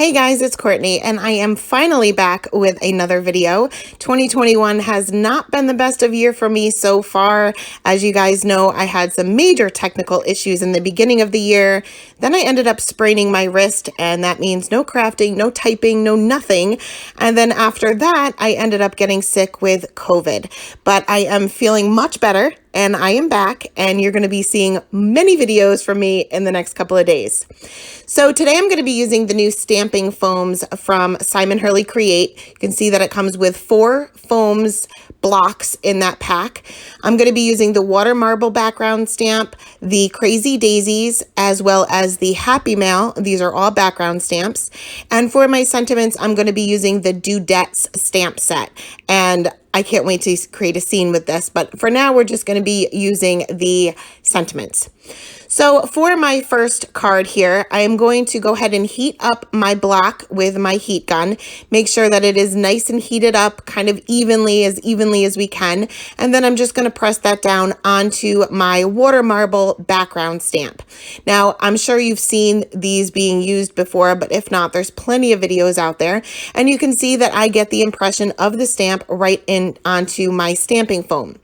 Hey guys, it's Courtney, and I am finally back with another video. 2021 has not been the best of year for me so far. As you guys know, I had some major technical issues in the beginning of the year. Then I ended up spraining my wrist, and that means no crafting, no typing, no nothing. And then after that, I ended up getting sick with COVID. But I am feeling much better, and I am back, and you're going to be seeing many videos from me in the next couple of days. So today I'm going to be using the new stamping foams from Hurley Create. You can see that it comes with 4 foams blocks in that pack. I'm going to be using the water marble background stamp, the Crazy Daisies, as well as the Happy Mail. These are all background stamps. And for my sentiments, I'm going to be using the Dudettes stamp set. And I can't wait to create a scene with this, but for now we're just going to be using the sentiments. So for my first card here, I am going to go ahead and heat up my block with my heat gun. Make sure that it is nice and heated up kind of evenly as we can. And then I'm just going to press that down onto my water marble background stamp. Now, I'm sure you've seen these being used before, but if not, there's plenty of videos out there. And you can see that I get the impression of the stamp right in onto my stamping foam.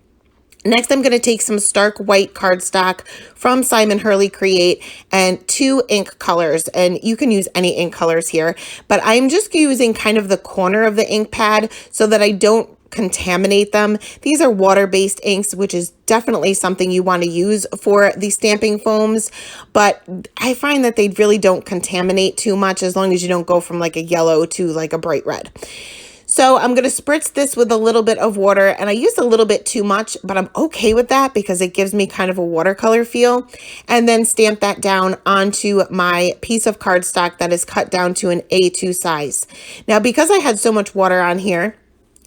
Next, I'm going to take some stark white cardstock from Hurley Create and 2 ink colors, and you can use any ink colors here, but I'm just using kind of the corner of the ink pad so that I don't contaminate them. These are water-based inks, which is definitely something you want to use for the stamping foams, but I find that they really don't contaminate too much as long as you don't go from like a yellow to like a bright red. So I'm going to spritz this with a little bit of water, and I used a little bit too much, but I'm okay with that because it gives me kind of a watercolor feel, and then stamp that down onto my piece of cardstock that is cut down to an A2 size. Now, because I had so much water on here,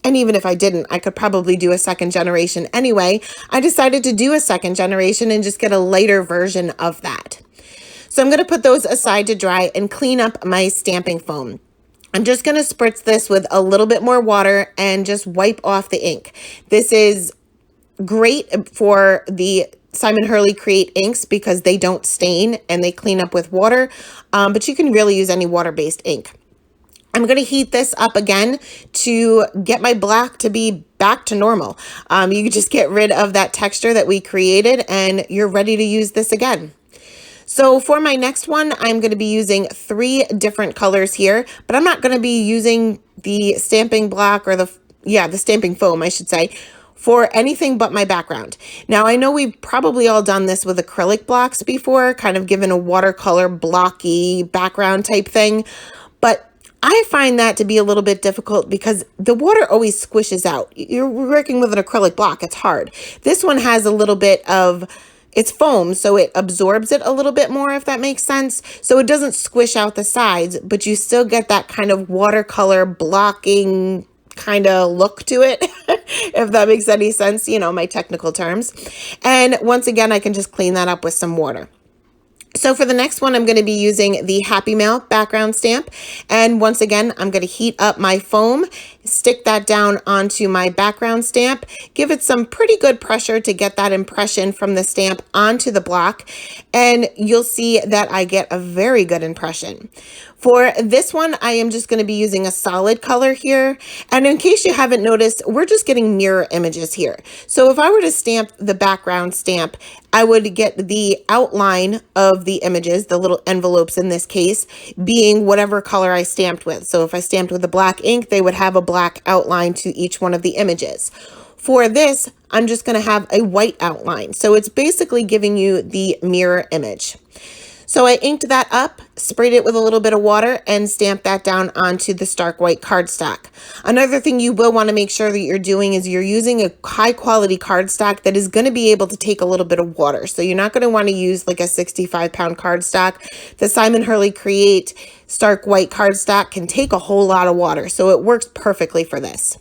and even if I didn't, I could probably do a second generation anyway, I decided to do a second generation and just get a lighter version of that. So I'm going to put those aside to dry and clean up my stamping foam. I'm just going to spritz this with a little bit more water and just wipe off the ink. This is great for the Hurley Create inks because they don't stain and they clean up with water, but you can really use any water-based ink. I'm going to heat this up again to get my black to be back to normal. You can just get rid of that texture that we created and you're ready to use this again. So for my next one, I'm going to be using 3 different colors here, but I'm not going to be using the stamping block or the stamping foam, I should say, for anything but my background. Now, I know we've probably all done this with acrylic blocks before, kind of given a watercolor blocky background type thing, but I find that to be a little bit difficult because the water always squishes out. You're working with an acrylic block, it's hard. This one has a little bit of it's foam, so it absorbs it a little bit more, if that makes sense. So it doesn't squish out the sides, but you still get that kind of watercolor blocking kind of look to it, if that makes any sense, you know, my technical terms. And once again, I can just clean that up with some water. So for the next one, I'm going to be using the Happy Mail background stamp. And once again, I'm going to heat up my foam, stick that down onto my background stamp, give it some pretty good pressure to get that impression from the stamp onto the block. And you'll see that I get a very good impression. For this one, I am just going to be using a solid color here. And in case you haven't noticed, we're just getting mirror images here. So if I were to stamp the background stamp, I would get the outline of the images, the little envelopes in this case, being whatever color I stamped with. So if I stamped with a black ink, they would have a black outline to each one of the images. For this, I'm just going to have a white outline. So it's basically giving you the mirror image. So I inked that up, sprayed it with a little bit of water, and stamped that down onto the stark white cardstock. Another thing you will want to make sure that you're doing is you're using a high quality cardstock that is going to be able to take a little bit of water. So you're not going to want to use like a 65-pound cardstock. The Hurley Create stark white cardstock can take a whole lot of water, so it works perfectly for this.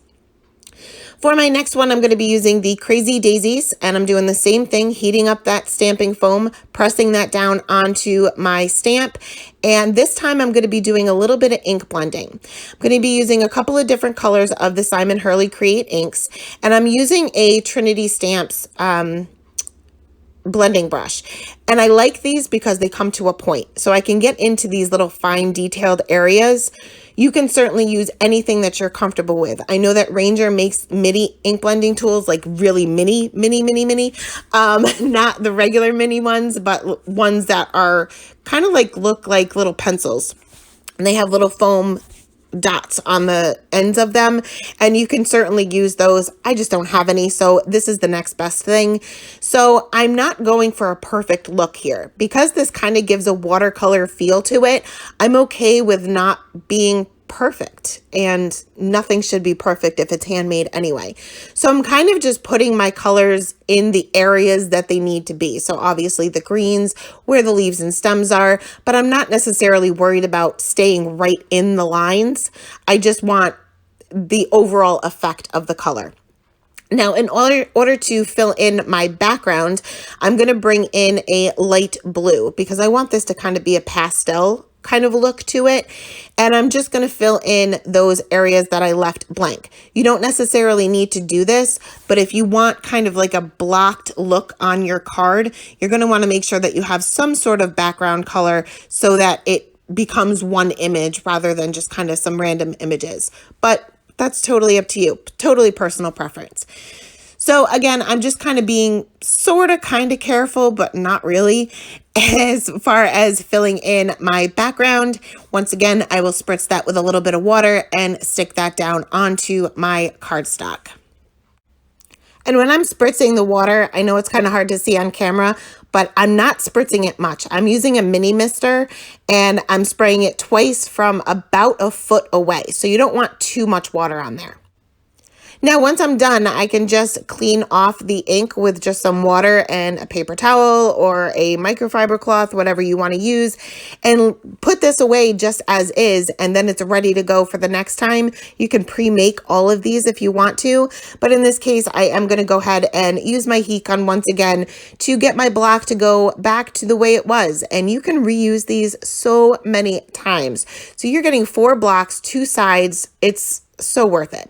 For my next one, I'm going to be using the Crazy Daisies, and I'm doing the same thing, heating up that stamping foam, pressing that down onto my stamp, and this time I'm going to be doing a little bit of ink blending. I'm going to be using a couple of different colors of the Hurley Create inks, and I'm using a Trinity Stamps blending brush. And I like these because they come to a point. So I can get into these little fine detailed areas. You can certainly use anything that you're comfortable with. I know that Ranger makes mini ink blending tools, like really mini, not the regular mini ones, but ones that are kind of like look like little pencils. And they have little foam dots on the ends of them, and you can certainly use those. I just don't have any, so this is the next best thing. So I'm not going for a perfect look here because this kind of gives a watercolor feel to it. I'm okay with not being perfect, and nothing should be perfect if it's handmade anyway. So I'm kind of just putting my colors in the areas that they need to be. So obviously the greens, where the leaves and stems are, but I'm not necessarily worried about staying right in the lines. I just want the overall effect of the color. Now, in order to fill in my background, I'm going to bring in a light blue because I want this to kind of be a pastel kind of look to it. And I'm just going to fill in those areas that I left blank. You don't necessarily need to do this, but if you want kind of like a blocked look on your card, you're going to want to make sure that you have some sort of background color so that it becomes one image rather than just kind of some random images. But that's totally up to you, totally personal preference. So again, I'm just kind of being sort of kind of careful, but not really, as far as filling in my background. Once again, I will spritz that with a little bit of water and stick that down onto my cardstock. And when I'm spritzing the water, I know it's kind of hard to see on camera, but I'm not spritzing it much. I'm using a mini mister and I'm spraying it twice from about a foot away. So you don't want too much water on there. Now, once I'm done, I can just clean off the ink with just some water and a paper towel or a microfiber cloth, whatever you want to use, and put this away just as is, and then it's ready to go for the next time. You can pre-make all of these if you want to, but in this case, I am going to go ahead and use my heat gun once again to get my block to go back to the way it was, and you can reuse these so many times. So you're getting 4 blocks, 2 sides. It's so worth it.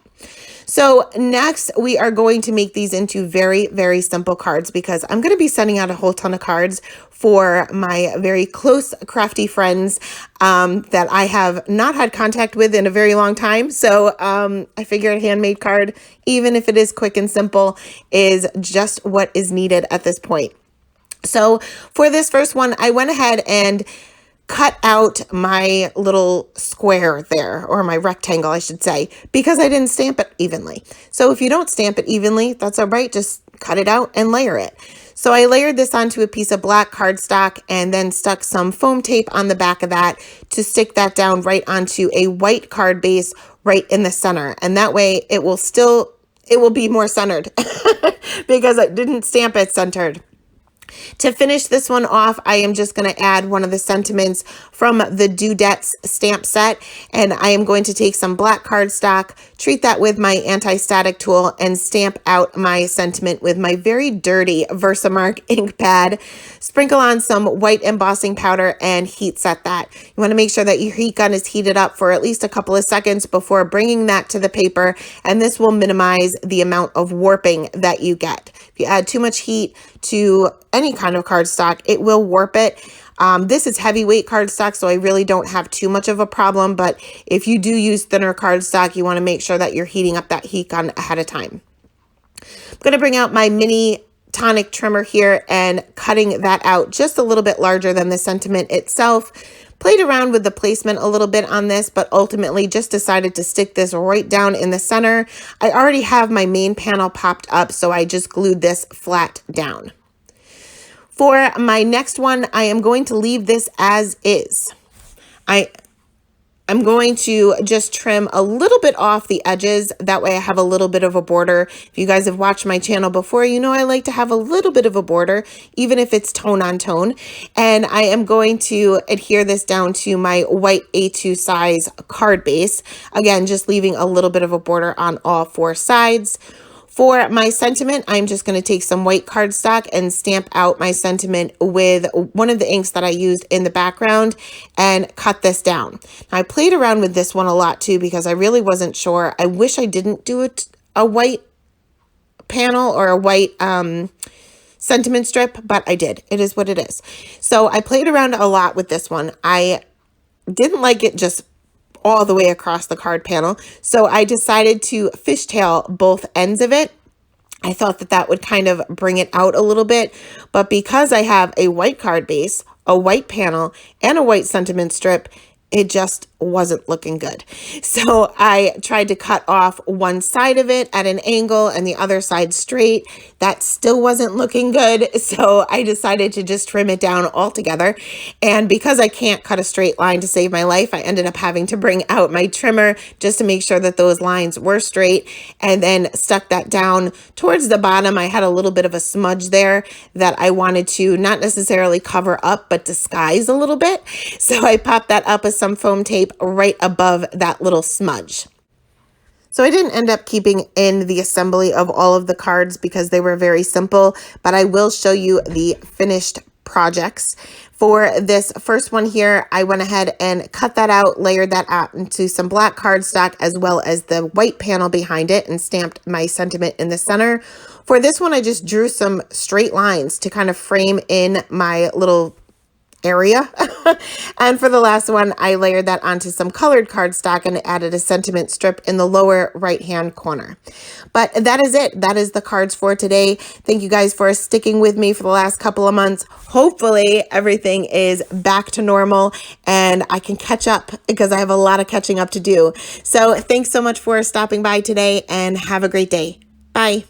So next, we are going to make these into very, very simple cards because I'm going to be sending out a whole ton of cards for my very close crafty friends that I have not had contact with in a very long time. So I figured a handmade card, even if it is quick and simple, is just what is needed at this point. So for this first one, I went ahead and cut out my little square there, or my rectangle, I should say, because I didn't stamp it evenly. So if you don't stamp it evenly, that's all right. Just cut it out and layer it. So I layered this onto a piece of black cardstock and then stuck some foam tape on the back of that to stick that down right onto a white card base right in the center. And that way it will be more centered because I didn't stamp it centered. To finish this one off, I am just going to add one of the sentiments from the Dudettes stamp set, and I am going to take some black cardstock, treat that with my anti-static tool, and stamp out my sentiment with my very dirty Versamark ink pad. Sprinkle on some white embossing powder and heat set that. You want to make sure that your heat gun is heated up for at least a couple of seconds before bringing that to the paper, and this will minimize the amount of warping that you get. If you add too much heat to any kind of cardstock, it will warp it. This is heavyweight cardstock, so I really don't have too much of a problem, but if you do use thinner cardstock, you want to make sure that you're heating up that heat gun ahead of time. I'm going to bring out my mini tonic trimmer here and cutting that out just a little bit larger than the sentiment itself. Played around with the placement a little bit on this, but ultimately just decided to stick this right down in the center. I already have my main panel popped up, so I just glued this flat down. For my next one, I am going to leave this as is. I'm going to just trim a little bit off the edges. That way I have a little bit of a border. If you guys have watched my channel before, you know I like to have a little bit of a border, even if it's tone on tone. And I am going to adhere this down to my white A2 size card base. Again, just leaving a little bit of a border on all 4 sides. For my sentiment, I'm just going to take some white cardstock and stamp out my sentiment with one of the inks that I used in the background and cut this down. Now, I played around with this one a lot too because I really wasn't sure. I wish I didn't do a white panel or a white sentiment strip, but I did. It is what it is. So I played around a lot with this one. I didn't like it just all the way across the card panel, so I decided to fishtail both ends of it. I thought that that would kind of bring it out a little bit, but because I have a white card base, a white panel, and a white sentiment strip, it just wasn't looking good. So I tried to cut off one side of it at an angle and the other side straight. That still wasn't looking good. So I decided to just trim it down altogether. And because I can't cut a straight line to save my life, I ended up having to bring out my trimmer just to make sure that those lines were straight, and then stuck that down towards the bottom. I had a little bit of a smudge there that I wanted to not necessarily cover up, but disguise a little bit. So I popped that up with some foam tape right above that little smudge. So I didn't end up keeping in the assembly of all of the cards because they were very simple, but I will show you the finished projects. For this first one here, I went ahead and cut that out, layered that out into some black cardstock as well as the white panel behind it, and stamped my sentiment in the center. For this one, I just drew some straight lines to kind of frame in my little area. And for the last one, I layered that onto some colored cardstock and added a sentiment strip in the lower right hand corner. But that is it. That is the cards for today. Thank you guys for sticking with me for the last couple of months. Hopefully everything is back to normal and I can catch up, because I have a lot of catching up to do. So thanks so much for stopping by today, and have a great day. Bye.